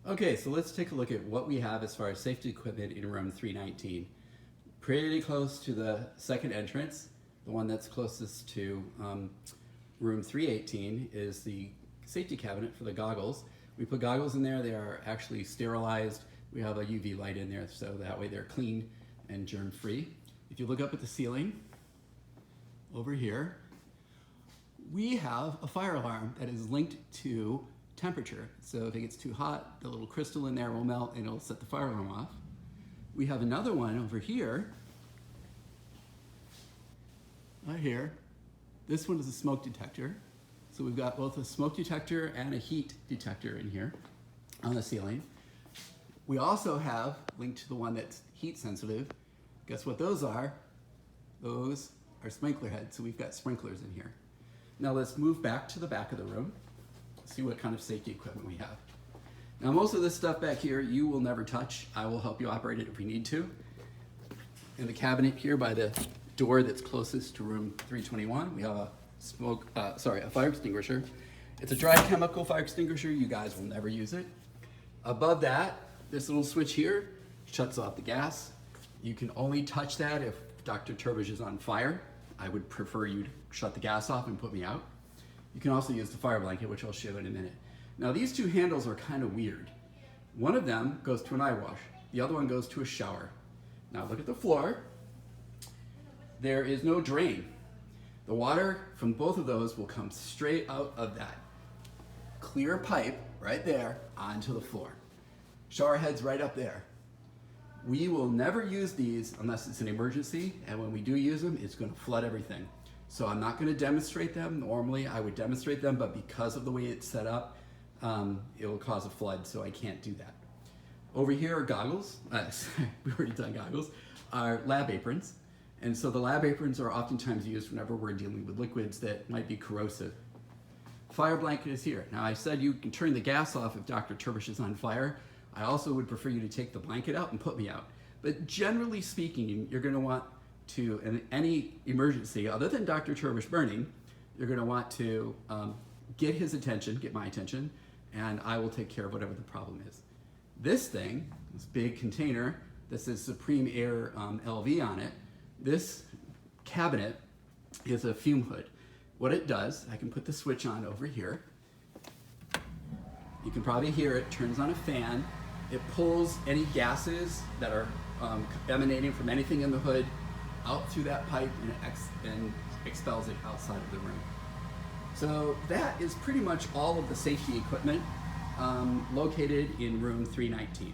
Okay, so let's take a look at what we have as far as safety equipment in room 319. Pretty close to the second entrance, the one that's closest to room 318 is the safety cabinet for the goggles. We put goggles in there, they are actually sterilized. We have a UV light in there so that way they're clean and germ free. If you look up at the ceiling, over here, we have a fire alarm that is linked to temperature. So if it gets too hot, the little crystal in there will melt and it'll set the fire alarm off. We have another one over here, right here. This one is a smoke detector. So we've got both a smoke detector and a heat detector in here on the ceiling. We also have, linked to the one that's heat sensitive, guess what those are? Those are sprinkler heads, so we've got sprinklers in here. Now let's move back to the back of the room, see what kind of safety equipment we have. Now most of this stuff back here you will never touch. I will help you operate it if we need to. In the cabinet here by the door that's closest to room 321, we have a fire extinguisher. It's a dry chemical fire extinguisher. You guys will never use it. Above that, this little switch here shuts off the gas. You can only touch that if Dr. Turbage is on fire. I would prefer you to shut the gas off and put me out. You can also use the fire blanket, which I'll show in a minute. Now these two handles are kind of weird. One of them goes to an eye wash. The other one goes to a shower. Now look at the floor. There is no drain. The water from both of those will come straight out of that clear pipe right there onto the floor. Shower head's right up there. We will never use these unless it's an emergency, and when we do use them, it's going to flood everything. So I'm not going to demonstrate them. Normally I would demonstrate them, but because of the way it's set up, it will cause a flood, so I can't do that. Over here are goggles, we've already done goggles, are lab aprons. And so the lab aprons are oftentimes used whenever we're dealing with liquids that might be corrosive. Fire blanket is here. Now I said you can turn the gas off if Dr. Turbish is on fire. I also would prefer you to take the blanket out and put me out. But generally speaking, you're gonna want to, in any emergency, other than Dr. Turbish burning, you're gonna want to get his attention, get my attention, and I will take care of whatever the problem is. This thing, this big container, that says Supreme Air LV on it, this cabinet is a fume hood. What it does, I can put the switch on over here. You can probably hear it, turns on a fan. It pulls any gases that are emanating from anything in the hood out through that pipe and expels it outside of the room. So that is pretty much all of the safety equipment located in room 319.